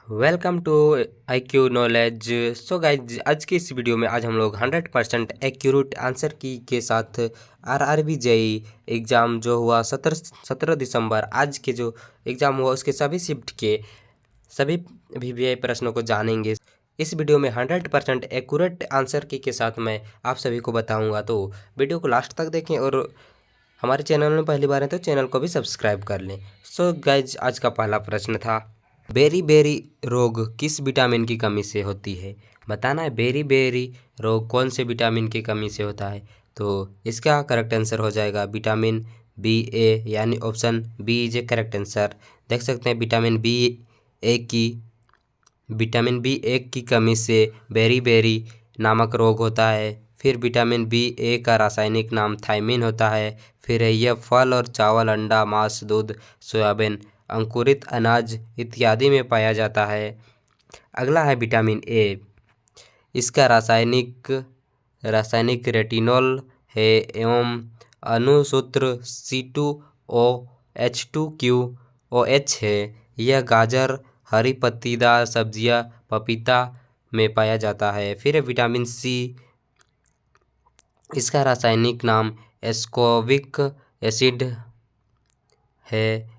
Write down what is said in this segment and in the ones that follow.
Welcome to IQ knowledge. So guys, आज की इस वीडियो में आज हम लोग 100% एक्यूरेट आंसर की के साथ RRB JEE एग्ज़ाम जो हुआ 17 दिसंबर, आज के जो एग्ज़ाम हुआ उसके सभी शिफ्ट के सभी VVI प्रश्नों को जानेंगे। इस वीडियो में 100% एक्यूरेट आंसर की के साथ मैं आप सभी को बताऊंगा, तो वीडियो को लास्ट तक देखें और हमारे चैनल में पहली बार है तो चैनल को भी सब्सक्राइब कर लें। सो गाइज, आज का पहला प्रश्न था, बेरी रोग किस विटामिन की कमी से होती है? बताना है बेरी रोग कौन से विटामिन की कमी से होता है। तो इसका करेक्ट आंसर हो जाएगा विटामिन BA, यानी option B is a correct answer. देख सकते हैं विटामिन बी ए की कमी से बेरी नामक रोग होता है। फिर विटामिन BA का रासायनिक नाम थायमिन होता है। फिर है यह फल और चावल, अंडा, मांस, दूध, सोयाबीन, अंकुरित अनाज इत्यादि में पाया जाता है। अगला है विटामिन A, इसका रासायनिक रेटिनॉल है एवं अणुसूत्र C2OH2QOH है। यह गाजर, हरी पत्तीदार सब्जियां, पपीता में पाया जाता है। फिर है विटामिन C, इसका रासायनिक नाम एस्कॉर्बिक एसिड है।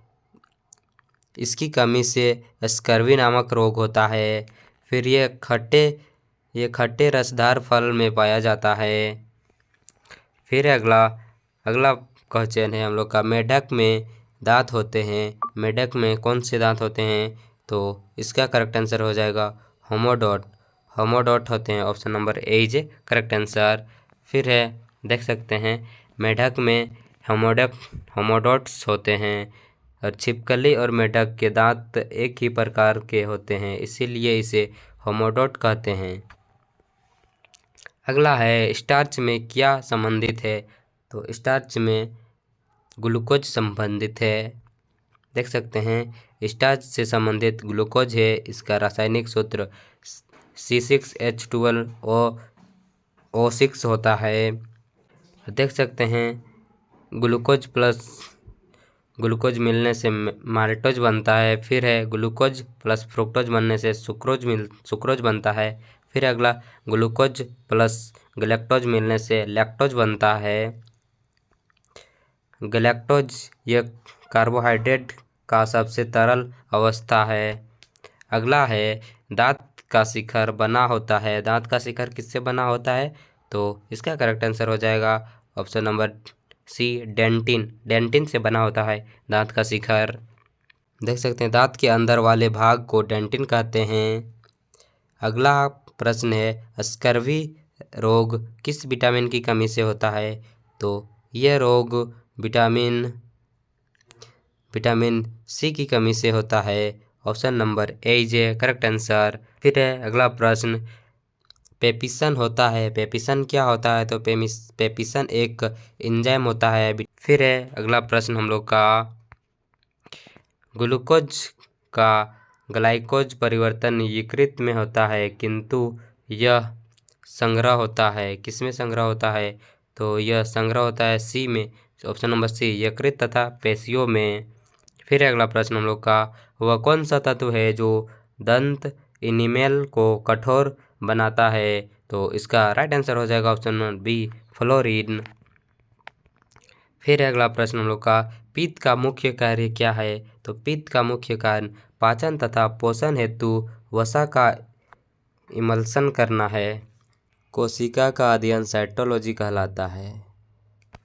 इसकी कमी से स्कर्वी नामक रोग होता है। फिर ये खट्टे रसदार फल में पाया जाता है। फिर अगला क्वेश्चन है हम लोग का, मेढक में दांत होते हैं। मेढक में कौन से दांत होते हैं? तो इसका करेक्ट आंसर हो जाएगा होमोडोट होते हैं। Option number A is correct answer. फिर है देख सकते हैं मेढक में होमोडोट्स होते हैं और छिपकली और मेढक के दांत एक ही प्रकार के होते हैं, इसीलिए इसे होमोडोट कहते हैं। अगला है, स्टार्च में क्या संबंधित है? तो स्टार्च में ग्लूकोज संबंधित है। देख सकते हैं स्टार्च से संबंधित ग्लूकोज है। इसका रासायनिक सूत्र C6H12O6 होता है। देख सकते हैं ग्लूकोज मिलने से माल्टोज बनता है। फिर है ग्लूकोज प्लस फ्रुक्टोज बनने से सुक्रोज बनता है। फिर अगला, ग्लूकोज प्लस गैलेक्टोज मिलने से लैक्टोज बनता है। गैलेक्टोज यह कार्बोहाइड्रेट का सबसे तरल अवस्था है। अगला है, दांत का शिखर बना होता है। दांत का शिखर किससे बना होता है? तो इसका करेक्ट आंसर हो जाएगा ऑप्शन नंबर C, डेंटिन से बना होता है दांत का शिखर। देख सकते हैं दांत के अंदर वाले भाग को डेंटिन कहते हैं। अगला प्रश्न है, स्कर्वी रोग किस विटामिन की कमी से होता है? तो यह रोग विटामिन C की कमी से होता है। Option number A is correct answer. फिर है अगला प्रश्न, पेपिसन होता है। पेपिसन क्या होता है? तो पेपिसन एक एंजाइम होता है। फिर है अगला प्रश्न हम लोग का, ग्लूकोज का ग्लाइकोज परिवर्तन यकृत में होता है, किंतु यह संग्रह होता है किसमें संग्रह होता है? तो यह संग्रह होता है C में। ऑप्शन नंबर C, यकृत तथा पेशियों में। फिर अगला प्रश्न हम लोग का, वह कौन सा तत्व है जो दंत इनिमेल को कठोर बनाता है? तो इसका राइट आंसर हो जाएगा ऑप्शन नंबर B, फ्लोरीन। फिर अगला प्रश्न हम लोग का, पित्त का मुख्य कार्य क्या है? तो पित्त का मुख्य कार्य पाचन तथा पोषण हेतु वसा का इमल्सन करना है। कोशिका का अध्ययन साइटोलॉजी कहलाता है।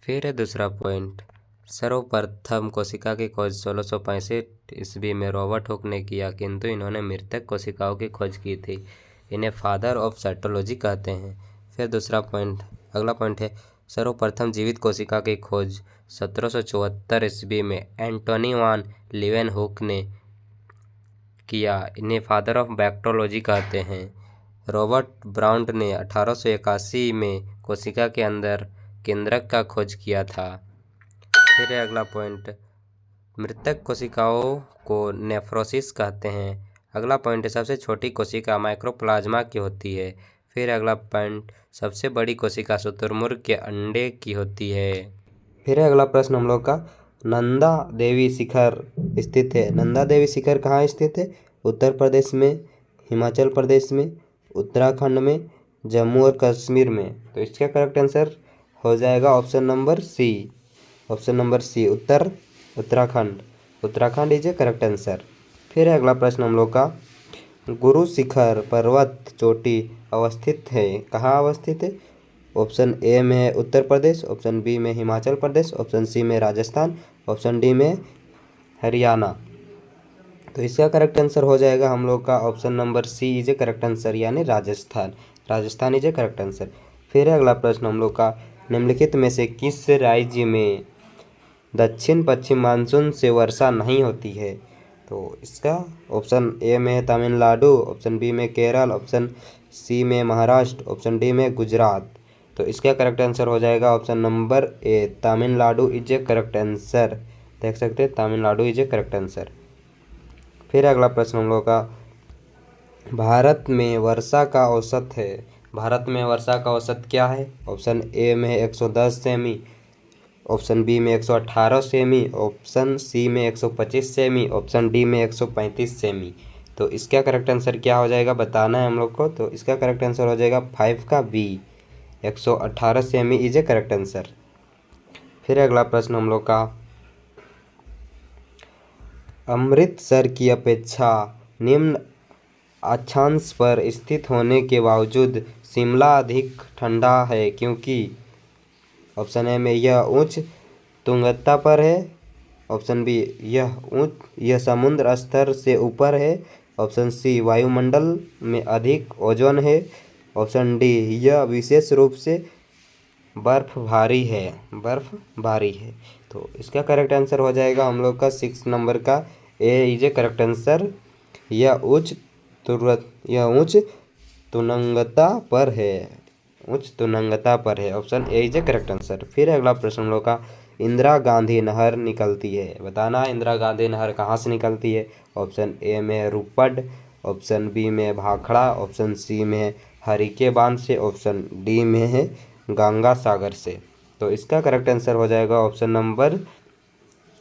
फिर है दूसरा पॉइंट, सर्वप्रथम कोशिका की खोज 1665 ईस्वी में रॉबर्ट हुक ने किया, किंतु इन्होंने मृतक कोशिकाओं की खोज की थी। इन्हें फादर ऑफ साइटोलॉजी कहते हैं। फिर अगला पॉइंट है, सर्वप्रथम जीवित कोशिका की खोज 1774 ईस्वी में एंटोनी वान लीeuwenhoek ने किया। इन्हें फादर ऑफ बैक्टीरियोलॉजी कहते हैं। रॉबर्ट ब्राउन ने 1881 में कोशिका के अंदर केंद्रक का खोज किया था। फिर अगला पॉइंट, मृतक कोशिकाओं को नेफ्रोसिस कहते हैं। अगला पॉइंट, सबसे छोटी कोशिका माइक्रोप्लाज्मा की होती है। फिर अगला पॉइंट, सबसे बड़ी कोशिका शुतुरमुर्ग के अंडे की होती है। फिर अगला प्रश्न हम लोग का, नंदा देवी शिखर स्थित है। नंदा देवी शिखर कहाँ स्थित है? उत्तर प्रदेश में, हिमाचल प्रदेश में, उत्तराखंड में, जम्मू और कश्मीर में। तो इसका करेक्ट आंसर हो जाएगा option number C. Option number C Uttarakhand. Uttarakhand is a correct answer. फिर अगला प्रश्न हम लोग का, गुरु शिखर पर्वत चोटी अवस्थित है, कहाँ अवस्थित है? ऑप्शन ए में है उत्तर प्रदेश, ऑप्शन बी में हिमाचल प्रदेश, ऑप्शन सी में राजस्थान, ऑप्शन डी में हरियाणा। तो इसका करेक्ट आंसर हो जाएगा हम लोग का option number C is a correct answer, यानी Rajasthan. Rajasthan is a correct answer. फिर अगला प्रश्न हम लोग का, निम्नलिखित में से किस राज्य में दक्षिण पश्चिम मानसून से वर्षा नहीं होती है? तो इसका ऑप्शन ए में है तमिलनाडु, ऑप्शन बी में केरल, ऑप्शन सी में महाराष्ट्र, ऑप्शन डी में गुजरात। तो इसका करेक्ट आंसर हो जाएगा option number A, Tamil Nadu is a correct answer. देख सकते हैं, Tamil Nadu is a correct answer. फिर अगला प्रश्न हम लोग का, भारत में वर्षा का औसत है, भारत में वर्षा का औसत क्या है? ऑप्शन ए में 110 सेमी, ऑप्शन बी में 118 सेमी, ऑप्शन सी में 125 सेमी, ऑप्शन डी में 135 सेमी। तो इसका करेक्ट आंसर क्या हो जाएगा, बताना है हम लोग को। तो इसका करेक्ट आंसर हो जाएगा 5 का बी, 118 सेमी इज ए करेक्ट आंसर। फिर अगला प्रश्न हम लोग का, अमृतसर की अपेक्षा निम्न अक्षांश पर स्थित होने के बावजूद शिमला अधिक ठंडा है क्योंकि? ऑप्शन ए में यह उच्च तुंगता पर है, ऑप्शन बी यह समुद्र स्तर से ऊपर है, ऑप्शन सी वायुमंडल में अधिक ओजोन है, ऑप्शन डी यह विशेष रूप से बर्फ भारी है। तो इसका करेक्ट आंसर हो जाएगा हम लोग का 6 नंबर का ए इज ए करेक्ट आंसर। यह उच्च तुंगता पर है, option A is a correct answer. फिर अगला प्रश्न हम लोग का, इंदिरा गांधी नहर निकलती है, बताना है इंदिरा गांधी नहर कहाँ से निकलती है? ऑप्शन ए में रूपड, ऑप्शन बी में भाखड़ा, ऑप्शन सी में हरिके बांध से, ऑप्शन डी में है गंगा सागर से। तो इसका करेक्ट आंसर हो जाएगा ऑप्शन नंबर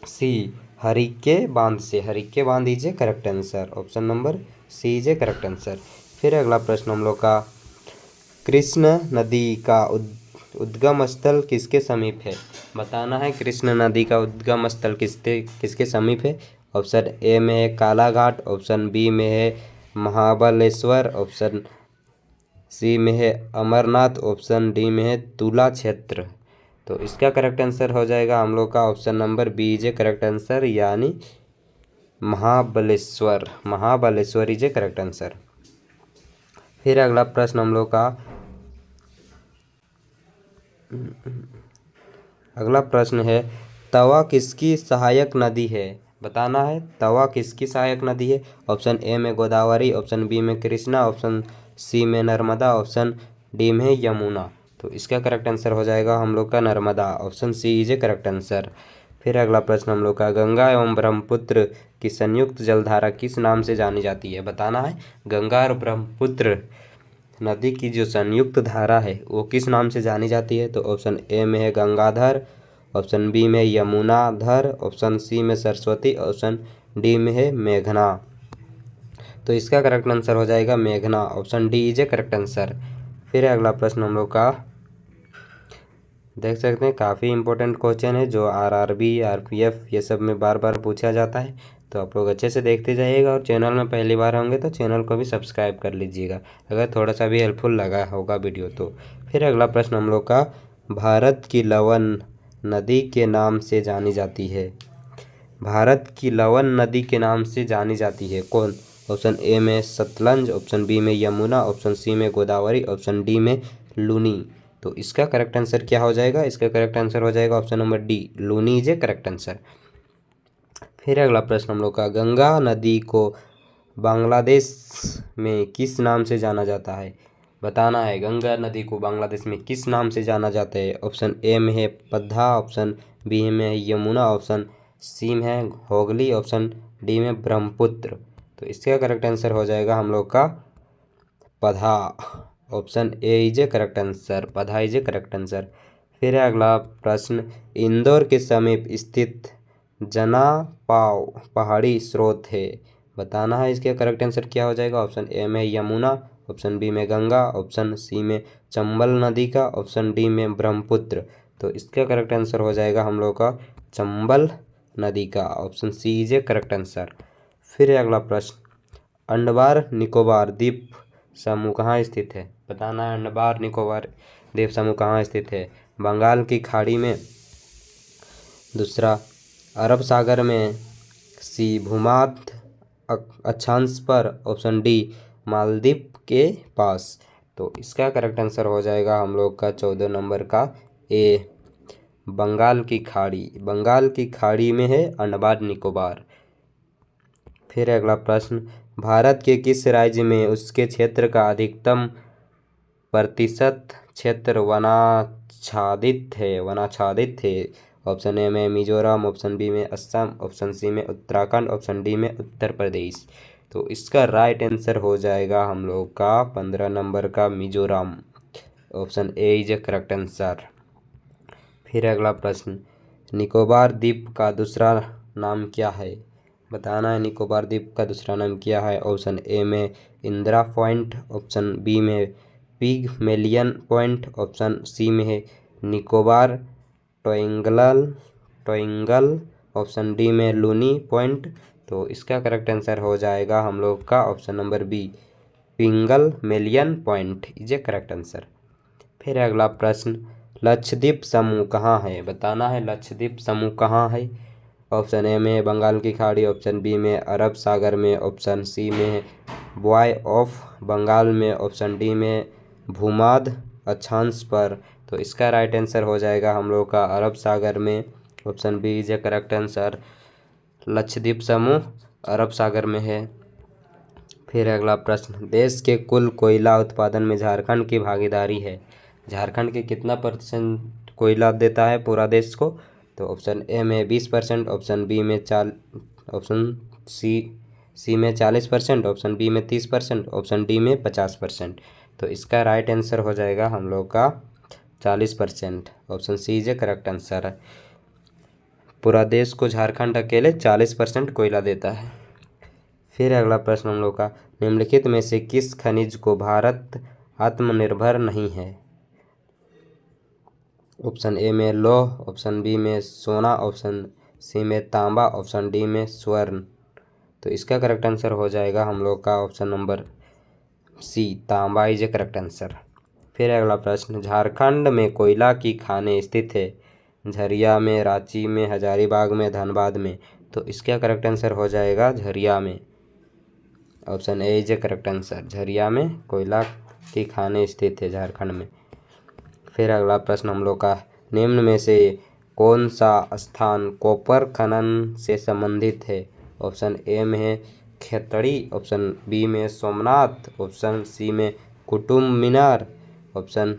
सी, हरिके बांध से। हरिके बांध is a correct answer, option number C is a correct answer. फिर अगला प्रश्न हम लोग का, कृष्ण नदी का उद्गम स्थल किसके समीप है? बताना है कृष्ण नदी का उद्गम स्थल किसके समीप है? ऑप्शन ए में है कालाघाट, ऑप्शन बी में है महाबलेश्वर, ऑप्शन सी में है अमरनाथ, ऑप्शन डी में है तुला क्षेत्र। तो इसका करेक्ट आंसर हो जाएगा हम लोग का option number B is a correct answer, यानी Mahabaleshwar is a correct answer. फिर अगला प्रश्न हम लोग का, अगला प्रश्न है, तवा किसकी सहायक नदी है? बताना है तवा किसकी सहायक नदी है? ऑप्शन ए में गोदावरी, ऑप्शन बी में कृष्णा, ऑप्शन सी में नर्मदा, ऑप्शन डी में यमुना। तो इसका करेक्ट आंसर हो जाएगा हम लोग का Narmada, option C is a correct answer. फिर अगला प्रश्न हम लोग का, गंगा एवं ब्रह्मपुत्र की संयुक्त जलधारा किस नाम से जानी जाती है? बताना है गंगा और ब्रह्मपुत्र नदी की जो संयुक्त धारा है वो किस नाम से जानी जाती है? तो ऑप्शन ए में है गंगाधर, ऑप्शन बी में यमुनाधर, ऑप्शन सी में सरस्वती, ऑप्शन डी में है मेघना। तो इसका करेक्ट आंसर हो जाएगा मेघना, option D is a correct answer. फिर अगला प्रश्न हम लोग का, देख सकते हैं काफ़ी इंपॉर्टेंट क्वेश्चन है जो आरआरबी, आरपीएफ ये सब में बार बार पूछा जाता है। तो आप लोग अच्छे से देखते जाइएगा और चैनल में पहली बार होंगे तो चैनल को भी सब्सक्राइब कर लीजिएगा अगर थोड़ा सा भी हेल्पफुल लगा होगा वीडियो तो। फिर अगला प्रश्न हम लोग का, भारत की लवन नदी के नाम से जानी जाती है? भारत की लवन नदी के नाम से जानी जाती है कौन? ऑप्शन ए में सतलज, ऑप्शन बी में यमुना, ऑप्शन सी में गोदावरी, ऑप्शन डी में लूनी। तो इसका करेक्ट आंसर क्या हो जाएगा? इसका करेक्ट आंसर हो जाएगा option number D, Luni is a correct answer. फिर अगला प्रश्न हम लोग का, गंगा नदी को बांग्लादेश में किस नाम से जाना जाता है? बताना है गंगा नदी को बांग्लादेश में किस नाम से जाना जाता है? ऑप्शन ए में है पद्मा, ऑप्शन बी में है यमुना, ऑप्शन सी में है होगली, ऑप्शन डी में ब्रह्मपुत्र। तो इसका करेक्ट आंसर हो जाएगा हम लोग का Padma, option A is a correct answer, Padma is a correct answer. फिर अगला प्रश्न, इंदौर के समीप स्थित जना पाव पहाड़ी स्रोत है? बताना है इसका करेक्ट आंसर क्या हो जाएगा। ऑप्शन ए में यमुना, ऑप्शन बी में गंगा, ऑप्शन सी में चंबल नदी का, ऑप्शन डी में ब्रह्मपुत्र। तो इसका करेक्ट आंसर हो जाएगा हम लोग का चंबल नदी का, option C is a correct answer. फिर अगला प्रश्न, अंडमान निकोबार द्वीप समूह कहाँ स्थित है। बताना है अंडमान निकोबार द्वीप समूह कहाँ स्थित है। बंगाल की खाड़ी में, दूसरा अरब सागर में, सी भूमध्य अक्षांश पर, ऑप्शन डी मालदीव के पास। तो इसका करेक्ट आंसर हो जाएगा हम लोग का 14 नंबर का ए, बंगाल की खाड़ी। बंगाल की खाड़ी में है अंडमान निकोबार। फिर अगला प्रश्न, भारत के किस राज्य में उसके क्षेत्र का अधिकतम प्रतिशत क्षेत्र वनाच्छादित है। ऑप्शन ए में मिजोरम, ऑप्शन बी में असम, ऑप्शन सी में उत्तराखंड, ऑप्शन डी में उत्तर प्रदेश। तो इसका राइट आंसर हो जाएगा हम लोग का 15 नंबर का Mizoram, option A is a correct answer. फिर अगला प्रश्न, निकोबार द्वीप का दूसरा नाम क्या है। बताना है निकोबार द्वीप का दूसरा नाम क्या है। ऑप्शन ए में इंदिरा पॉइंट, ऑप्शन बी में पिगमेलियन पॉइंट, ऑप्शन सी में है निकोबार ट्रायंगल, ऑप्शन डी में लूनी पॉइंट। तो इसका करेक्ट आंसर हो जाएगा हम लोग का option number B, Pygmalion point is a correct answer. फिर अगला प्रश्न, लक्षद्वीप समूह कहाँ है। बताना है लक्षद्वीप समूह कहाँ है। ऑप्शन ए में बंगाल की खाड़ी, ऑप्शन बी में अरब सागर में, ऑप्शन सी में बॉय ऑफ बंगाल में, ऑप्शन डी में भूमध्य अक्षांश पर। तो इसका राइट आंसर हो जाएगा हम लोग का अरब सागर में, option B is a correct answer. Lakshadweep समूह अरब सागर में है। फिर अगला प्रश्न, देश के कुल कोयला उत्पादन में झारखंड की भागीदारी है। झारखंड के कितना % कोयला देता है पूरा देश को। तो ऑप्शन ए में 20%, ऑप्शन बी में ऑप्शन सी में 40%, ऑप्शन बी में 30%, ऑप्शन डी में 50%। तो इसका राइट आंसर हो जाएगा हम लोग का 40%, option C is a correct answer है। पूरा देश को झारखंड अकेले 40% कोयला देता है। फिर अगला प्रश्न हम लोग का, निम्नलिखित में से किस खनिज को भारत आत्मनिर्भर नहीं है। ऑप्शन ए में लौह, ऑप्शन बी में सोना, ऑप्शन सी में तांबा, ऑप्शन डी में स्वर्ण। तो इसका करेक्ट आंसर हो जाएगा हम लोग का ऑप्शन नंबर सी, तांबा इज ए करेक्ट आंसर। फिर अगला प्रश्न, झारखंड में कोयला की खानें स्थित है। झरिया में, रांची में, हजारीबाग में, धनबाद में। तो इसका करेक्ट आंसर हो जाएगा झरिया में, option A is a correct answer. Jharia में कोयला की खानें स्थित है झारखंड में। फिर अगला प्रश्न हम लोग का, निम्न में से कौन सा स्थान कॉपर खनन से संबंधित है। ऑप्शन ए में है खेतड़ी, ऑप्शन बी में सोमनाथ, ऑप्शन सी में कुतुब मीनार, ऑप्शन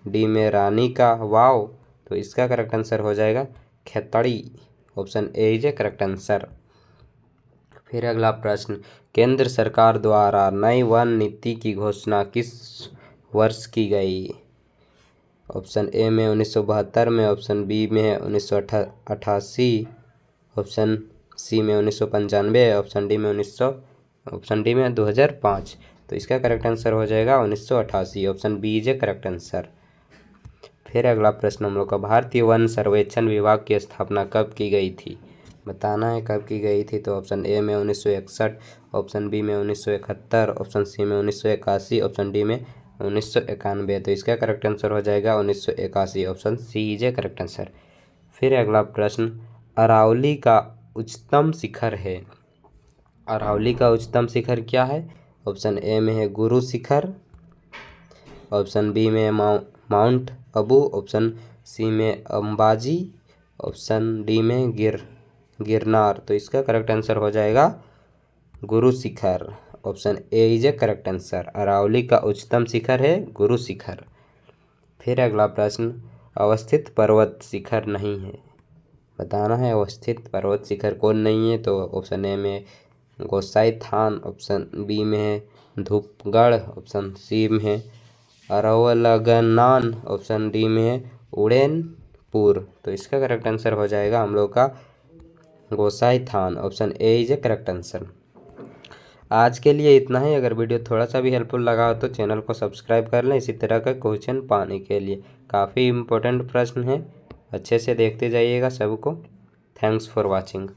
डी में रानी का वाव। तो इसका करेक्ट आंसर हो जाएगा Khetri, option A is a correct answer. फिर अगला प्रश्न, केंद्र सरकार द्वारा नई वन नीति की घोषणा किस वर्ष की गई। ऑप्शन ए में 1972 में, ऑप्शन बी में है 1988, ऑप्शन सी में 1995, ऑप्शन डी में 2005। तो इसका करेक्ट आंसर हो जाएगा 1988, option B is a correct answer. फिर अगला प्रश्न हम लोग का, भारतीय वन सर्वेक्षण विभाग की स्थापना कब की गई थी। बताना है कब की गई थी। तो ऑप्शन ए में 1961, ऑप्शन बी में 1971, ऑप्शन सी में 1981, ऑप्शन डी में 1991। तो इसका करेक्ट आंसर हो जाएगा 1981, option C is a correct answer. फिर अगला प्रश्न, अरावली का उच्चतम शिखर है। अरावली का उच्चतम शिखर क्या है। ऑप्शन ए में है गुरु शिखर, ऑप्शन बी में माउंट अबू, ऑप्शन सी में अंबाजी, ऑप्शन डी में गिरनार। तो इसका करेक्ट आंसर हो जाएगा Guru Shikhar, option A is a correct answer. Aravalli का उच्चतम शिखर है गुरु शिखर। फिर अगला प्रश्न, अवस्थित पर्वत शिखर नहीं है। बताना है अवस्थित पर्वत शिखर कौन नहीं है। तो ऑप्शन ए में गोसाई थान, ऑप्शन बी में है धूपगढ़, ऑप्शन सी में है अरवलगनान, ऑप्शन डी में है उड़नपुर। तो इसका करेक्ट आंसर हो जाएगा हम लोग का Gosainthan, option A is a correct answer. आज के लिए इतना ही। अगर वीडियो थोड़ा सा भी हेल्पफुल लगा हो तो चैनल को सब्सक्राइब कर लें इसी तरह का क्वेश्चन पाने के लिए। काफ़ी इम्पोर्टेंट प्रश्न है, अच्छे से देखते जाइएगा सबको। Thanks for watching.